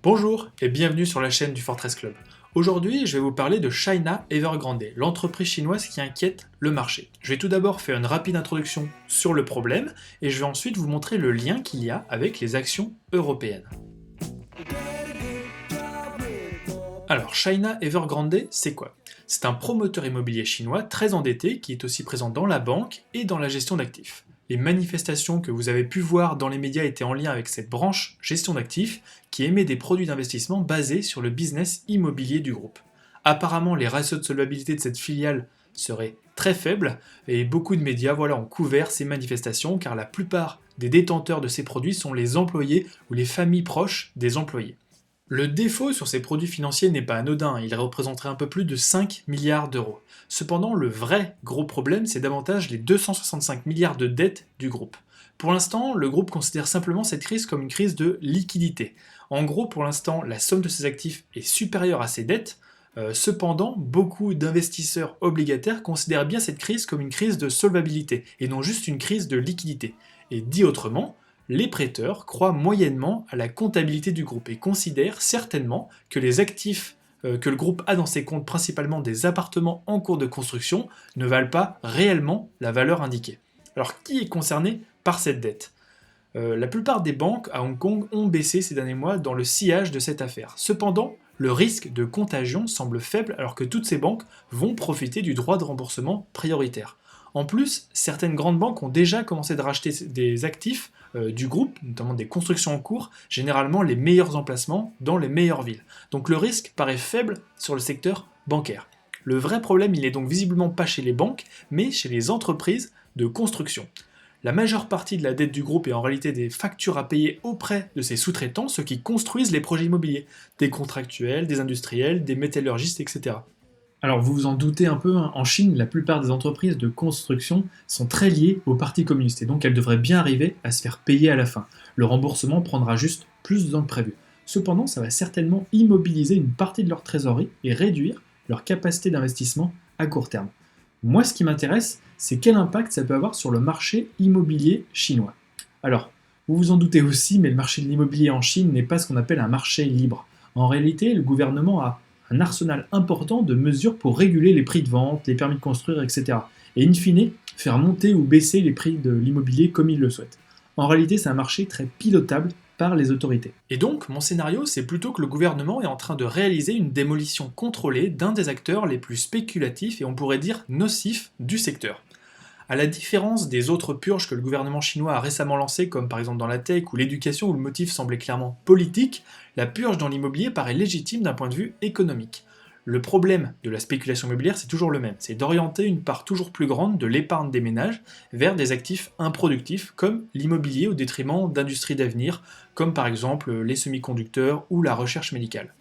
Bonjour et bienvenue sur la chaîne du Fortress Club. Aujourd'hui, je vais vous parler de China Evergrande, l'entreprise chinoise qui inquiète le marché. Je vais tout d'abord faire une rapide introduction sur le problème et je vais ensuite vous montrer le lien qu'il y a avec les actions européennes. Alors, China Evergrande, c'est quoi? C'est un promoteur immobilier chinois très endetté qui est aussi présent dans la banque et dans la gestion d'actifs. Les manifestations que vous avez pu voir dans les médias étaient en lien avec cette branche gestion d'actifs qui émet des produits d'investissement basés sur le business immobilier du groupe. Apparemment, les ratios de solvabilité de cette filiale seraient très faibles et beaucoup de médias ont couvert ces manifestations car la plupart des détenteurs de ces produits sont les employés ou les familles proches des employés. Le défaut sur ces produits financiers n'est pas anodin, il représenterait un peu plus de 5 milliards d'euros. Cependant, le vrai gros problème, c'est davantage les 265 milliards de dettes du groupe. Pour l'instant, le groupe considère simplement cette crise comme une crise de liquidité. En gros, pour l'instant, la somme de ses actifs est supérieure à ses dettes. Cependant, beaucoup d'investisseurs obligataires considèrent bien cette crise comme une crise de solvabilité et non juste une crise de liquidité. Et dit autrement, les prêteurs croient moyennement à la comptabilité du groupe et considèrent certainement que les actifs que le groupe a dans ses comptes, principalement des appartements en cours de construction, ne valent pas réellement la valeur indiquée. Alors qui est concerné par cette dette? La plupart des banques à Hong Kong ont baissé ces derniers mois dans le sillage de cette affaire. Cependant, le risque de contagion semble faible alors que toutes ces banques vont profiter du droit de remboursement prioritaire. En plus, certaines grandes banques ont déjà commencé de racheter des actifs du groupe, notamment des constructions en cours, généralement les meilleurs emplacements dans les meilleures villes. Donc le risque paraît faible sur le secteur bancaire. Le vrai problème, il est donc visiblement pas chez les banques, mais chez les entreprises de construction. La majeure partie de la dette du groupe est en réalité des factures à payer auprès de ses sous-traitants, ceux qui construisent les projets immobiliers, des contractuels, des industriels, des métallurgistes, etc. Alors vous vous en doutez un peu, en Chine, la plupart des entreprises de construction sont très liées au Parti communiste et donc elles devraient bien arriver à se faire payer à la fin. Le remboursement prendra juste plus de temps que prévu. Cependant, ça va certainement immobiliser une partie de leur trésorerie et réduire leur capacité d'investissement à court terme. Moi, ce qui m'intéresse, c'est quel impact ça peut avoir sur le marché immobilier chinois. Alors, vous vous en doutez aussi, mais le marché de l'immobilier en Chine n'est pas ce qu'on appelle un marché libre. En réalité, le gouvernement a un arsenal important de mesures pour réguler les prix de vente, les permis de construire, etc. Et in fine, faire monter ou baisser les prix de l'immobilier comme il le souhaite. En réalité, c'est un marché très pilotable par les autorités. Et donc, mon scénario, c'est plutôt que le gouvernement est en train de réaliser une démolition contrôlée d'un des acteurs les plus spéculatifs et on pourrait dire nocifs du secteur. À la différence des autres purges que le gouvernement chinois a récemment lancées, comme par exemple dans la tech ou l'éducation où le motif semblait clairement politique, la purge dans l'immobilier paraît légitime d'un point de vue économique. Le problème de la spéculation immobilière, c'est toujours le même, c'est d'orienter une part toujours plus grande de l'épargne des ménages vers des actifs improductifs comme l'immobilier au détriment d'industries d'avenir, comme par exemple les semi-conducteurs ou la recherche médicale.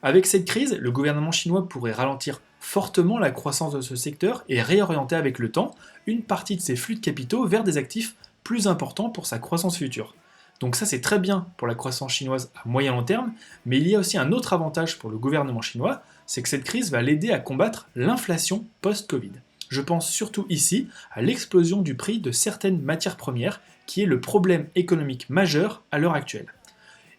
Avec cette crise, le gouvernement chinois pourrait ralentir fortement la croissance de ce secteur et réorienter avec le temps une partie de ses flux de capitaux vers des actifs plus importants pour sa croissance future. Donc ça c'est très bien pour la croissance chinoise à moyen long terme, mais il y a aussi un autre avantage pour le gouvernement chinois, c'est que cette crise va l'aider à combattre l'inflation post-Covid. Je pense surtout ici à l'explosion du prix de certaines matières premières, qui est le problème économique majeur à l'heure actuelle.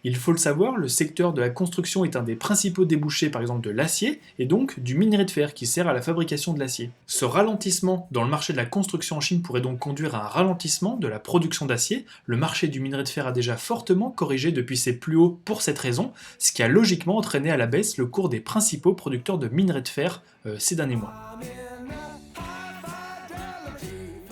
Il faut le savoir, le secteur de la construction est un des principaux débouchés par exemple de l'acier et donc du minerai de fer qui sert à la fabrication de l'acier. Ce ralentissement dans le marché de la construction en Chine pourrait donc conduire à un ralentissement de la production d'acier. Le marché du minerai de fer a déjà fortement corrigé depuis ses plus hauts pour cette raison, ce qui a logiquement entraîné à la baisse le cours des principaux producteurs de minerai de fer ces derniers mois.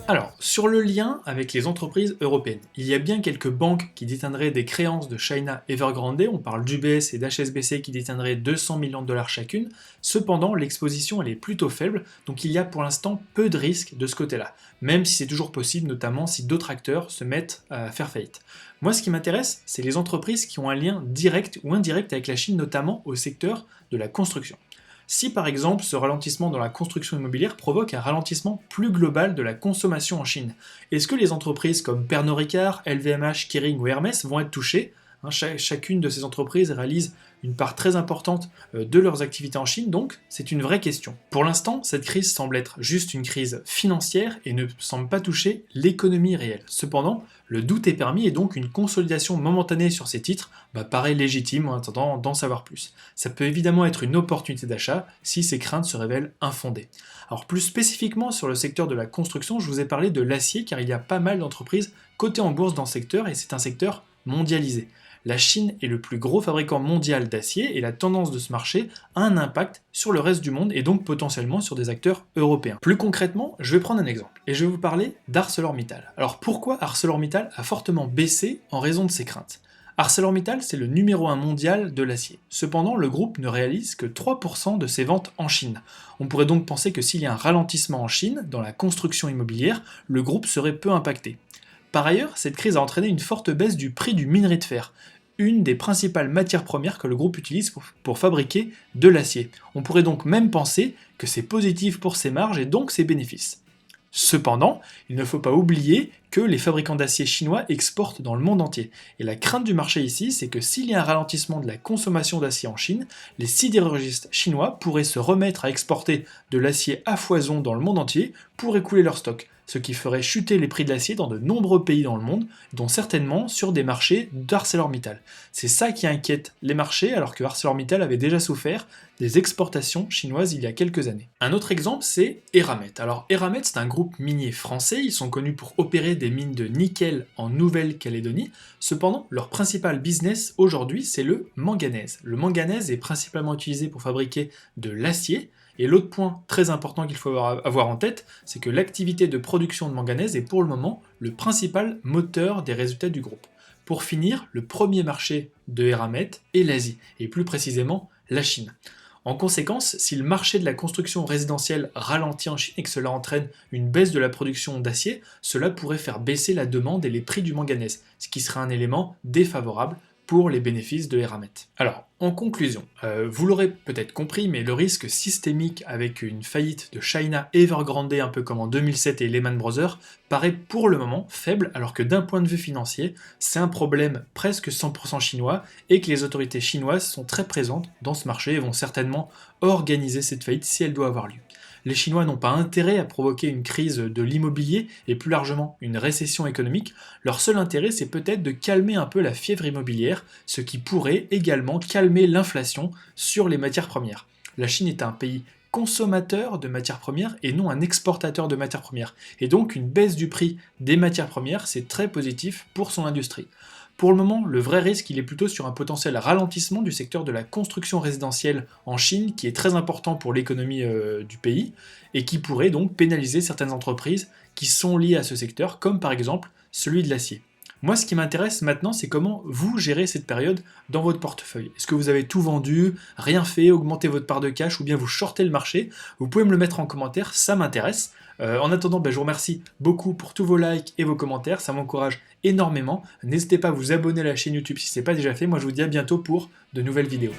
Alors, sur le lien avec les entreprises européennes, il y a bien quelques banques qui détiendraient des créances de China Evergrande, on parle d'UBS et d'HSBC qui détiendraient 200 millions de dollars chacune, cependant l'exposition elle est plutôt faible, donc il y a pour l'instant peu de risques de ce côté-là, même si c'est toujours possible, notamment si d'autres acteurs se mettent à faire faillite. Moi ce qui m'intéresse, c'est les entreprises qui ont un lien direct ou indirect avec la Chine, notamment au secteur de la construction. Si par exemple ce ralentissement dans la construction immobilière provoque un ralentissement plus global de la consommation en Chine, est-ce que les entreprises comme Pernod Ricard, LVMH, Kering ou Hermès vont être touchées? hein. Chacune de ces entreprises réalise une part très importante de leurs activités en Chine, donc c'est une vraie question. Pour l'instant, cette crise semble être juste une crise financière et ne semble pas toucher l'économie réelle. Cependant, le doute est permis et donc une consolidation momentanée sur ces titres paraît légitime en attendant d'en savoir plus. Ça peut évidemment être une opportunité d'achat si ces craintes se révèlent infondées. Alors plus spécifiquement sur le secteur de la construction, je vous ai parlé de l'acier car il y a pas mal d'entreprises cotées en bourse dans ce secteur et c'est un secteur mondialisé. La Chine est le plus gros fabricant mondial d'acier et la tendance de ce marché a un impact sur le reste du monde et donc potentiellement sur des acteurs européens. Plus concrètement, je vais prendre un exemple et je vais vous parler d'ArcelorMittal. Alors pourquoi ArcelorMittal a fortement baissé en raison de ses craintes ? ArcelorMittal, c'est le numéro 1 mondial de l'acier. Cependant, le groupe ne réalise que 3% de ses ventes en Chine. On pourrait donc penser que s'il y a un ralentissement en Chine, dans la construction immobilière, le groupe serait peu impacté. Par ailleurs, cette crise a entraîné une forte baisse du prix du minerai de fer, une des principales matières premières que le groupe utilise pour fabriquer de l'acier. On pourrait donc même penser que c'est positif pour ses marges et donc ses bénéfices. Cependant, il ne faut pas oublier que les fabricants d'acier chinois exportent dans le monde entier. Et la crainte du marché ici, c'est que s'il y a un ralentissement de la consommation d'acier en Chine, les sidérurgistes chinois pourraient se remettre à exporter de l'acier à foison dans le monde entier pour écouler leur stock, ce qui ferait chuter les prix de l'acier dans de nombreux pays dans le monde, dont certainement sur des marchés d'ArcelorMittal. C'est ça qui inquiète les marchés, alors que ArcelorMittal avait déjà souffert des exportations chinoises il y a quelques années. Un autre exemple, c'est Eramet. Alors Eramet, c'est un groupe minier français, ils sont connus pour opérer des mines de nickel en Nouvelle-Calédonie. Cependant, leur principal business aujourd'hui, c'est le manganèse. Le manganèse est principalement utilisé pour fabriquer de l'acier. Et l'autre point très important qu'il faut avoir en tête, c'est que l'activité de production de manganèse est pour le moment le principal moteur des résultats du groupe. Pour finir, le premier marché de Eramet est l'Asie, et plus précisément la Chine. En conséquence, si le marché de la construction résidentielle ralentit en Chine et que cela entraîne une baisse de la production d'acier, cela pourrait faire baisser la demande et les prix du manganèse, ce qui serait un élément défavorable pour les bénéfices de Eramet. Alors, en conclusion, vous l'aurez peut-être compris, mais le risque systémique avec une faillite de China Evergrande, un peu comme en 2007 et Lehman Brothers, paraît pour le moment faible, alors que d'un point de vue financier, c'est un problème presque 100% chinois et que les autorités chinoises sont très présentes dans ce marché et vont certainement organiser cette faillite si elle doit avoir lieu. Les Chinois n'ont pas intérêt à provoquer une crise de l'immobilier et plus largement une récession économique. Leur seul intérêt, c'est peut-être de calmer un peu la fièvre immobilière, ce qui pourrait également calmer l'inflation sur les matières premières. La Chine est un pays consommateur de matières premières et non un exportateur de matières premières. Et donc une baisse du prix des matières premières, c'est très positif pour son industrie. Pour le moment, le vrai risque, il est plutôt sur un potentiel ralentissement du secteur de la construction résidentielle en Chine, qui est très important pour l'économie du pays, et qui pourrait donc pénaliser certaines entreprises qui sont liées à ce secteur, comme par exemple celui de l'acier. Moi, ce qui m'intéresse maintenant, c'est comment vous gérez cette période dans votre portefeuille. Est-ce que vous avez tout vendu, rien fait, augmenté votre part de cash, ou bien vous shortez le marché? Vous pouvez me le mettre en commentaire, ça m'intéresse. En attendant, je vous remercie beaucoup pour tous vos likes et vos commentaires, ça m'encourage énormément. N'hésitez pas à vous abonner à la chaîne YouTube si ce n'est pas déjà fait. Moi, je vous dis à bientôt pour de nouvelles vidéos.